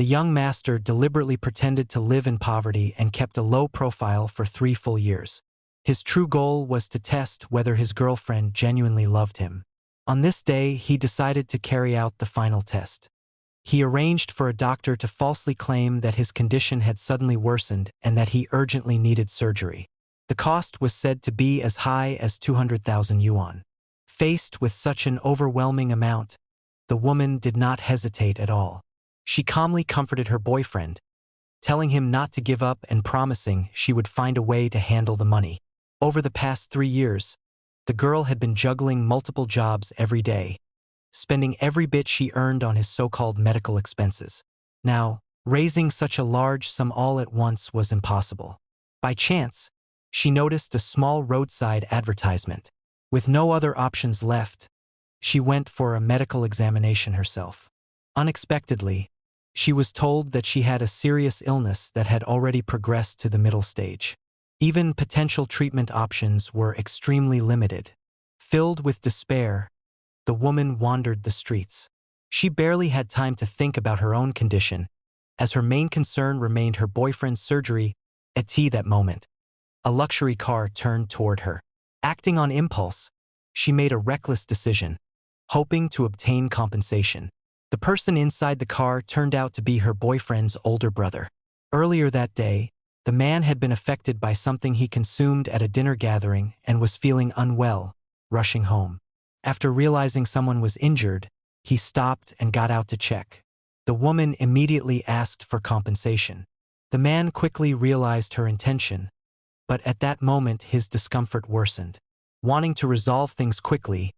The young master deliberately pretended to live in poverty and kept a low profile for 3 full years. His true goal was to test whether his girlfriend genuinely loved him. On this day, he decided to carry out the final test. He arranged for a doctor to falsely claim that his condition had suddenly worsened and that he urgently needed surgery. The cost was said to be as high as 200,000 yuan. Faced with such an overwhelming amount, the woman did not hesitate at all. She calmly comforted her boyfriend, telling him not to give up and promising she would find a way to handle the money. Over the past 3 years, the girl had been juggling multiple jobs every day, spending every bit she earned on his so-called medical expenses. Now, raising such a large sum all at once was impossible. By chance, she noticed a small roadside advertisement. With no other options left, she went for a medical examination herself. Unexpectedly, she was told that she had a serious illness that had already progressed to the middle stage. Even potential treatment options were extremely limited. Filled with despair, the woman wandered the streets. She barely had time to think about her own condition, as her main concern remained her boyfriend's surgery. At that moment, a luxury car turned toward her. Acting on impulse, she made a reckless decision, hoping to obtain compensation. The person inside the car turned out to be her boyfriend's older brother. Earlier that day, the man had been affected by something he consumed at a dinner gathering and was feeling unwell, rushing home. After realizing someone was injured, he stopped and got out to check. The woman immediately asked for compensation. The man quickly realized her intention, but at that moment his discomfort worsened. Wanting to resolve things quickly,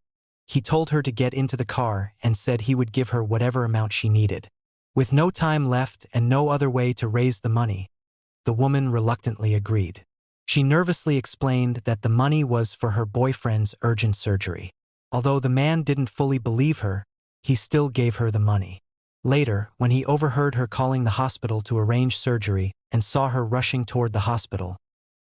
he told her to get into the car and said he would give her whatever amount she needed. With no time left and no other way to raise the money, the woman reluctantly agreed. She nervously explained that the money was for her boyfriend's urgent surgery. Although the man didn't fully believe her, he still gave her the money. Later, when he overheard her calling the hospital to arrange surgery and saw her rushing toward the hospital,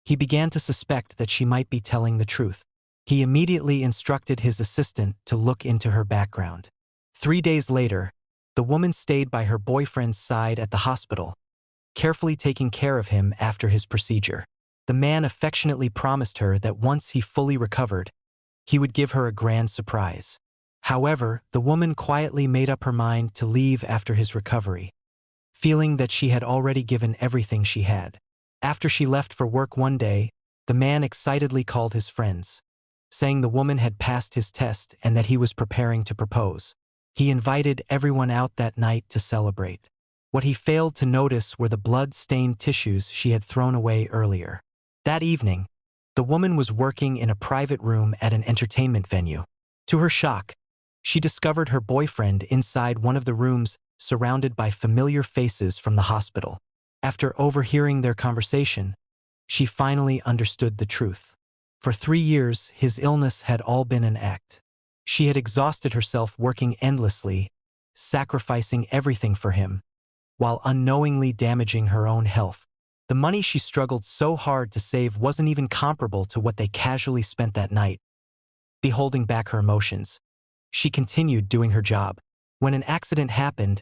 he began to suspect that she might be telling the truth. He immediately instructed his assistant to look into her background. 3 days later, the woman stayed by her boyfriend's side at the hospital, carefully taking care of him after his procedure. The man affectionately promised her that once he fully recovered, he would give her a grand surprise. However, the woman quietly made up her mind to leave after his recovery, feeling that she had already given everything she had. After she left for work one day, the man excitedly called his friends, saying the woman had passed his test and that he was preparing to propose. He invited everyone out that night to celebrate. What he failed to notice were the blood-stained tissues she had thrown away earlier. That evening, the woman was working in a private room at an entertainment venue. To her shock, she discovered her boyfriend inside one of the rooms, surrounded by familiar faces from the hospital. After overhearing their conversation, she finally understood the truth. For 3 years, his illness had all been an act. She had exhausted herself working endlessly, sacrificing everything for him, while unknowingly damaging her own health. The money she struggled so hard to save wasn't even comparable to what they casually spent that night. Beholding back her emotions, she continued doing her job. When an accident happened,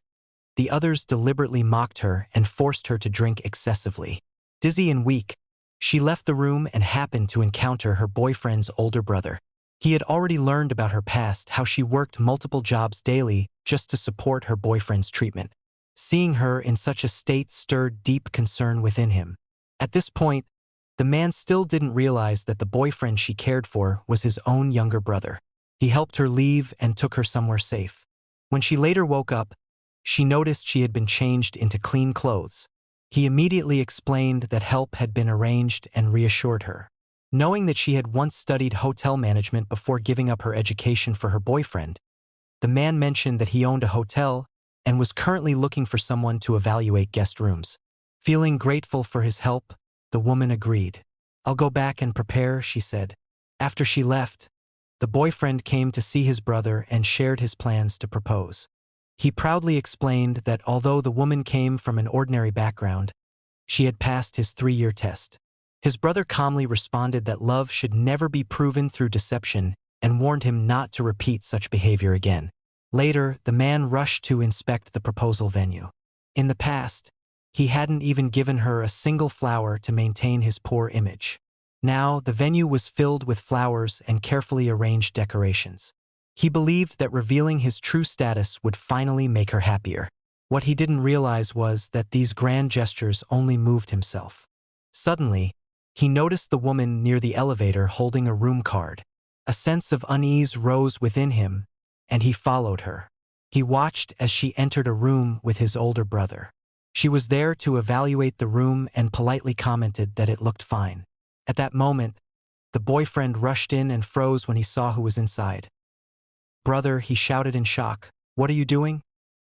the others deliberately mocked her and forced her to drink excessively. Dizzy and weak, she left the room and happened to encounter her boyfriend's older brother. He had already learned about her past, how she worked multiple jobs daily just to support her boyfriend's treatment. Seeing her in such a state stirred deep concern within him. At this point, the man still didn't realize that the boyfriend she cared for was his own younger brother. He helped her leave and took her somewhere safe. When she later woke up, she noticed she had been changed into clean clothes. He immediately explained that help had been arranged and reassured her. Knowing that she had once studied hotel management before giving up her education for her boyfriend, the man mentioned that he owned a hotel and was currently looking for someone to evaluate guest rooms. Feeling grateful for his help, the woman agreed. "I'll go back and prepare," she said. After she left, the boyfriend came to see his brother and shared his plans to propose. He proudly explained that although the woman came from an ordinary background, she had passed his 3-year test. His brother calmly responded that love should never be proven through deception and warned him not to repeat such behavior again. Later, the man rushed to inspect the proposal venue. In the past, he hadn't even given her a single flower to maintain his poor image. Now, the venue was filled with flowers and carefully arranged decorations. He believed that revealing his true status would finally make her happier. What he didn't realize was that these grand gestures only moved himself. Suddenly, he noticed the woman near the elevator holding a room card. A sense of unease rose within him, and he followed her. He watched as she entered a room with his older brother. She was there to evaluate the room and politely commented that it looked fine. At that moment, the boyfriend rushed in and froze when he saw who was inside. "Brother," he shouted in shock, "what are you doing?"